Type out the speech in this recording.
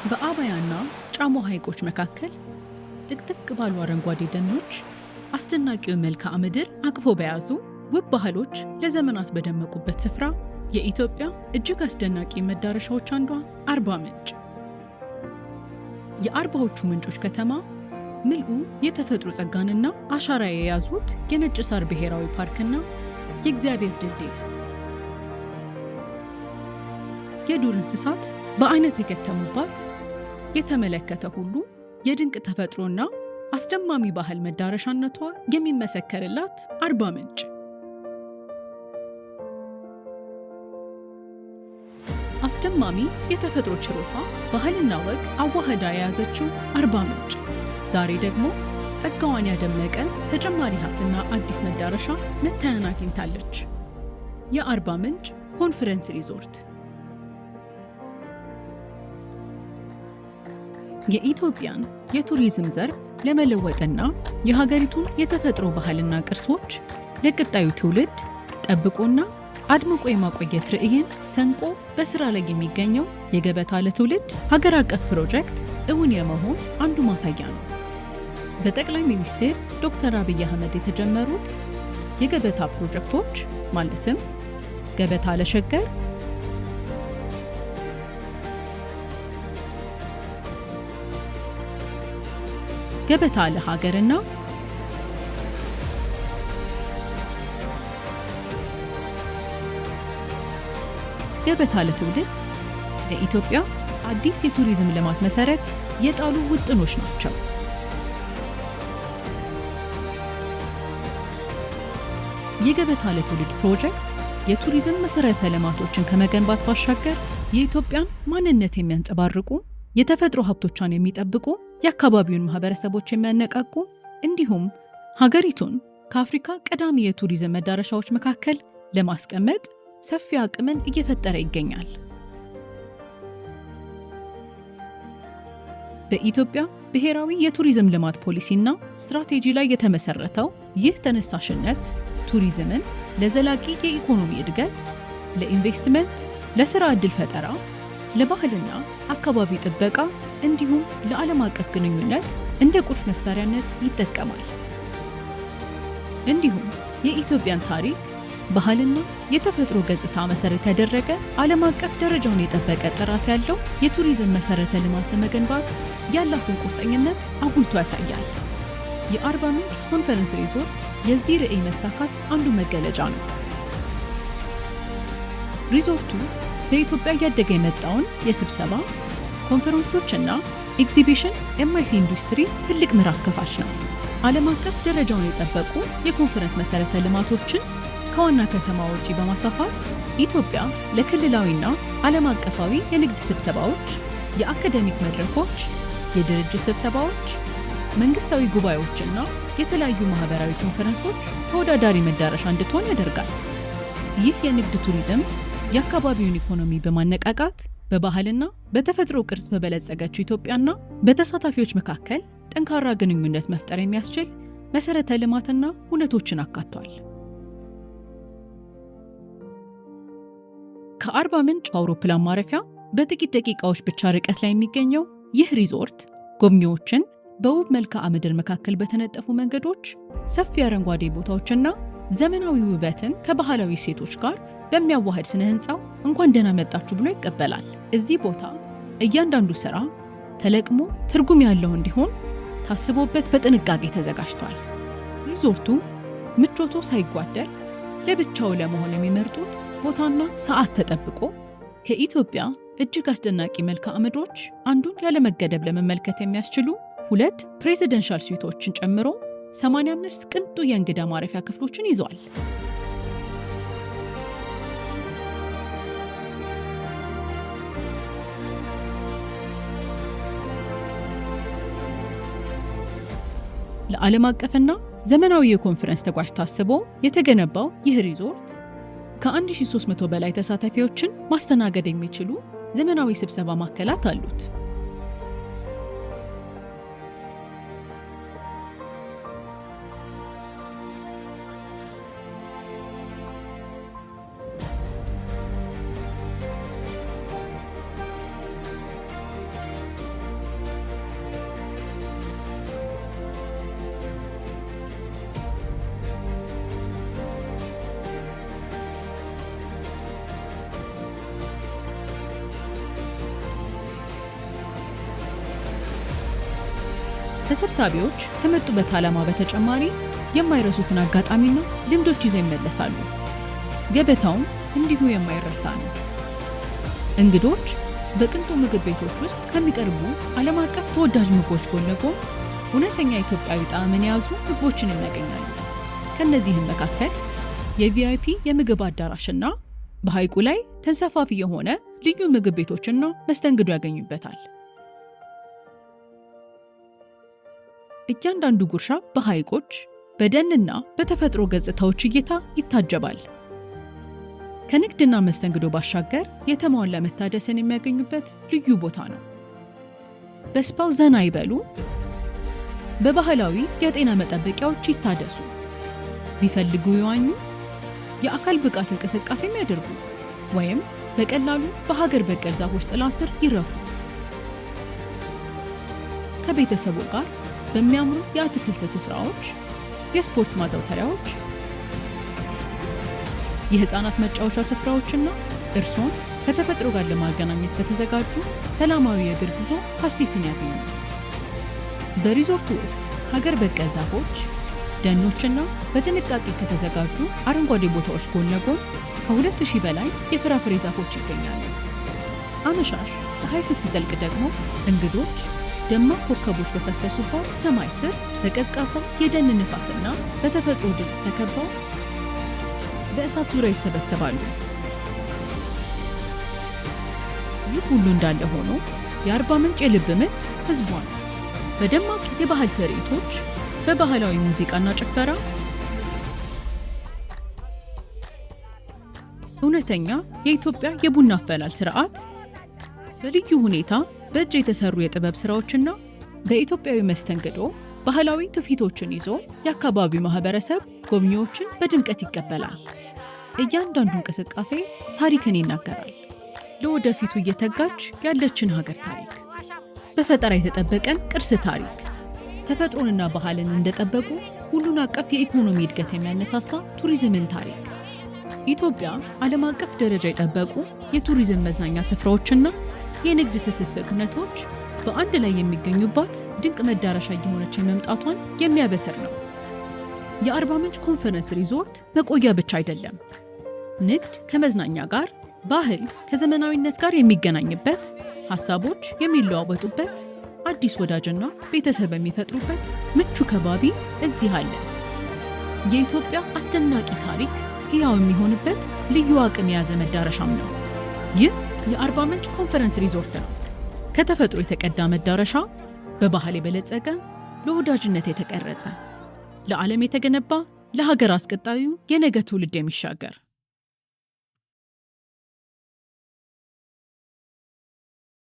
በአባያና ጫሞ ሐይቆች መካከል ጥቅጥቅ ባሉ አረንጓዴ ደኖች አስደናቂው መልክዓ ምድር አቅፎ በያዙ ውብ ባህሎች ለዘመናት በደመቁበት ስፍራ የኢትዮጵያ እጅግ አስደናቂ መዳረሻዎች አንዷ አርባ ምንጭ። የአርባዎቹ ምንጮች ከተማ ምልኡ የተፈጥሮ ጸጋንና አሻራ የያዙት የነጭ ሳር ብሔራዊ ፓርክና የእግዚአብሔር ድልድይ፣ የዱር እንስሳት በአይነት የከተሙባት የተመለከተ ሁሉ የድንቅ ተፈጥሮና አስደማሚ ባህል መዳረሻነቷ የሚመሰከርላት አርባ ምንጭ። አስደማሚ የተፈጥሮ ችሎታ፣ ባህልና ወግ አዋህዳ የያዘችው አርባ ምንጭ ዛሬ ደግሞ ጸጋዋን ያደመቀ ተጨማሪ ሀብትና አዲስ መዳረሻ መታያን አግኝታለች። የአርባ ምንጭ ኮንፈረንስ ሪዞርት የኢትዮጵያን የቱሪዝም ዘርፍ ለመለወጥና የሀገሪቱን የተፈጥሮ ባህልና ቅርሶች ለቀጣዩ ትውልድ ጠብቆና አድምቆ የማቆየት ርዕይን ሰንቆ በስራ ላይ የሚገኘው የገበታ ለትውልድ ሀገር አቀፍ ፕሮጀክት እውን የመሆን አንዱ ማሳያ ነው። በጠቅላይ ሚኒስትር ዶክተር አብይ አህመድ የተጀመሩት የገበታ ፕሮጀክቶች ማለትም ገበታ ለሸገር፣ ገበታ ለሀገርና ገበታ ለትውልድ ለኢትዮጵያ አዲስ የቱሪዝም ልማት መሰረት የጣሉ ውጥኖች ናቸው። የገበታ ለትውልድ ፕሮጀክት የቱሪዝም መሰረተ ልማቶችን ከመገንባት ባሻገር የኢትዮጵያን ማንነት የሚያንጸባርቁ፣ የተፈጥሮ ሀብቶቿን የሚጠብቁ፣ የአካባቢውን ማህበረሰቦች የሚያነቃቁ እንዲሁም ሀገሪቱን ከአፍሪካ ቀዳሚ የቱሪዝም መዳረሻዎች መካከል ለማስቀመጥ ሰፊ አቅምን እየፈጠረ ይገኛል። በኢትዮጵያ ብሔራዊ የቱሪዝም ልማት ፖሊሲና ስትራቴጂ ላይ የተመሰረተው ይህ ተነሳሽነት ቱሪዝምን ለዘላቂ የኢኮኖሚ እድገት፣ ለኢንቨስትመንት፣ ለስራ ዕድል ፈጠራ፣ ለባህልና አካባቢ ጥበቃ እንዲሁም ለዓለም አቀፍ ግንኙነት እንደ ቁልፍ መሳሪያነት ይጠቀማል። እንዲሁም የኢትዮጵያን ታሪክ፣ ባህልና የተፈጥሮ ገጽታ መሰረት ያደረገ ዓለም አቀፍ ደረጃውን የጠበቀ ጥራት ያለው የቱሪዝም መሰረተ ልማት ለመገንባት ያላትን ቁርጠኝነት አጉልቶ ያሳያል። የአርባ ምንጭ ኮንፈረንስ ሪዞርት የዚህ ርዕይ መሳካት አንዱ መገለጫ ነው። ሪዞርቱ በኢትዮጵያ እያደገ የመጣውን የስብሰባ ኮንፈረንሶችና ኤግዚቢሽን ኤምአይሲ ኢንዱስትሪ ትልቅ ምዕራፍ ከፋች ነው። ዓለም አቀፍ ደረጃውን የጠበቁ የኮንፈረንስ መሰረተ ልማቶችን ከዋና ከተማ ውጪ በማስፋፋት ኢትዮጵያ ለክልላዊና ዓለም አቀፋዊ የንግድ ስብሰባዎች፣ የአካዳሚክ መድረኮች፣ የድርጅት ስብሰባዎች፣ መንግስታዊ ጉባኤዎችና የተለያዩ ማህበራዊ ኮንፈረንሶች ተወዳዳሪ መዳረሻ እንድትሆን ያደርጋል። ይህ የንግድ ቱሪዝም የአካባቢውን ኢኮኖሚ በማነቃቃት በባህልና በተፈጥሮ ቅርስ በበለጸገችው ኢትዮጵያና በተሳታፊዎች መካከል ጠንካራ ግንኙነት መፍጠር የሚያስችል መሰረተ ልማትና ሁነቶችን አካቷል። ከአርባ ምንጭ አውሮፕላን ማረፊያ በጥቂት ደቂቃዎች ብቻ ርቀት ላይ የሚገኘው ይህ ሪዞርት ጎብኚዎችን በውብ መልክዓ ምድር መካከል በተነጠፉ መንገዶች፣ ሰፊ አረንጓዴ ቦታዎችና ዘመናዊ ውበትን ከባህላዊ እሴቶች ጋር በሚያዋህድ ስነ ህንፃው እንኳን ደህና መጣችሁ ብሎ ይቀበላል። እዚህ ቦታ እያንዳንዱ ስራ ተለቅሞ ትርጉም ያለው እንዲሆን ታስቦበት በጥንቃቄ ተዘጋጅቷል። ሪዞርቱ ምቾቶ ሳይጓደል ለብቻው ለመሆን የሚመርጡት ቦታና ሰዓት ተጠብቆ ከኢትዮጵያ እጅግ አስደናቂ መልክዓ ምድሮች አንዱን ያለመገደብ ለመመልከት የሚያስችሉ 2 ፕሬዚደንሻል ስዊቶችን ጨምሮ 85 ቅንጡ የእንግዳ ማረፊያ ክፍሎችን ይዟል። ለዓለም አቀፍና ዘመናዊ የኮንፈረንስ ተጓዥ ታስቦ የተገነባው ይህ ሪዞርት ከ1300 በላይ ተሳታፊዎችን ማስተናገድ የሚችሉ ዘመናዊ ስብሰባ ማዕከላት አሉት። ተሰብሳቢዎች ከመጡበት ዓላማ በተጨማሪ የማይረሱትን አጋጣሚና ልምዶች ይዘው ይመለሳሉ። ገበታውም እንዲሁ የማይረሳ ነው። እንግዶች በቅንጡ ምግብ ቤቶች ውስጥ ከሚቀርቡ ዓለም አቀፍ ተወዳጅ ምግቦች ጎን ለጎን እውነተኛ ኢትዮጵያዊ ጣዕምን የያዙ ምግቦችን ያገኛሉ። ከነዚህም መካከል የቪአይፒ የምግብ አዳራሽና በሐይቁ ላይ ተንሳፋፊ የሆነ ልዩ ምግብ ቤቶችና መስተንግዶ ያገኙበታል። እያንዳንዱ ጉርሻ በሐይቆች በደንና በተፈጥሮ ገጽታዎች እይታ ይታጀባል። ከንግድና መስተንግዶ ባሻገር የተሟላ መታደስን የሚያገኙበት ልዩ ቦታ ነው። በስፓው ዘና ይበሉ፣ በባህላዊ የጤና መጠበቂያዎች ይታደሱ፣ ቢፈልጉ ይዋኙ፣ የአካል ብቃት እንቅስቃሴም ያደርጉ፣ ወይም በቀላሉ በሀገር በቀል ዛፎች ጥላ ስር ይረፉ። ከቤተሰቡ ጋር በሚያምሩ የአትክልት ስፍራዎች፣ የስፖርት ማዘውተሪያዎች፣ የህፃናት መጫወቻ ስፍራዎችና እርሶን ከተፈጥሮ ጋር ለማገናኘት በተዘጋጁ ሰላማዊ የእግር ጉዞ ሀሴትን ያገኙ። በሪዞርቱ ውስጥ ሀገር በቀል ዛፎች፣ ደኖችና በጥንቃቄ ከተዘጋጁ አረንጓዴ ቦታዎች ጎን ለጎን ከ2000 በላይ የፍራፍሬ ዛፎች ይገኛሉ። አመሻሽ ፀሐይ ስትጠልቅ ደግሞ እንግዶች ደማቅ ኮከቦች በፈሰሱባት ሰማይ ስር በቀዝቃዛ የደን ንፋስና በተፈጥሮ ድምፅ ተከበው በእሳት ዙሪያ ይሰበሰባሉ። ይህ ሁሉ እንዳለ ሆኖ የአርባ ምንጭ የልብ ምት ህዝቧን በደማቅ የባህል ትርኢቶች፣ በባህላዊ ሙዚቃና ጭፈራ እውነተኛ የኢትዮጵያ የቡና አፈላል ስርዓት በልዩ ሁኔታ በእጅ የተሰሩ የጥበብ ስራዎችና በኢትዮጵያዊ መስተንግዶ ባህላዊ ትውፊቶችን ይዞ የአካባቢው ማህበረሰብ ጎብኚዎችን በድምቀት ይቀበላል። እያንዳንዱ እንቅስቃሴ ታሪክን ይናገራል። ለወደፊቱ እየተጋች ያለችን ሀገር ታሪክ፣ በፈጠራ የተጠበቀን ቅርስ ታሪክ፣ ተፈጥሮንና ባህልን እንደጠበቁ ሁሉን አቀፍ የኢኮኖሚ እድገት የሚያነሳሳ ቱሪዝምን ታሪክ። ኢትዮጵያ ዓለም አቀፍ ደረጃ የጠበቁ የቱሪዝም መዝናኛ ስፍራዎችና የንግድ ትስስር ሁነቶች በአንድ ላይ የሚገኙባት ድንቅ መዳረሻ እየሆነች መምጣቷን የሚያበስር ነው። የአርባ ምንጭ ኮንፈረንስ ሪዞርት መቆያ ብቻ አይደለም። ንግድ ከመዝናኛ ጋር፣ ባህል ከዘመናዊነት ጋር የሚገናኝበት፣ ሀሳቦች የሚለዋወጡበት፣ አዲስ ወዳጅና ቤተሰብ የሚፈጥሩበት ምቹ ከባቢ እዚህ አለ። የኢትዮጵያ አስደናቂ ታሪክ ሕያው የሚሆንበት ልዩ አቅም የያዘ መዳረሻም ነው። ይህ የአርባ ምንጭ ኮንፈረንስ ሪዞርት ነው። ከተፈጥሮ የተቀዳ መዳረሻ፣ በባህል የበለጸገ፣ ለወዳጅነት የተቀረጸ፣ ለዓለም የተገነባ፣ ለሀገር አስቀጣዩ የነገ ትውልድ የሚሻገር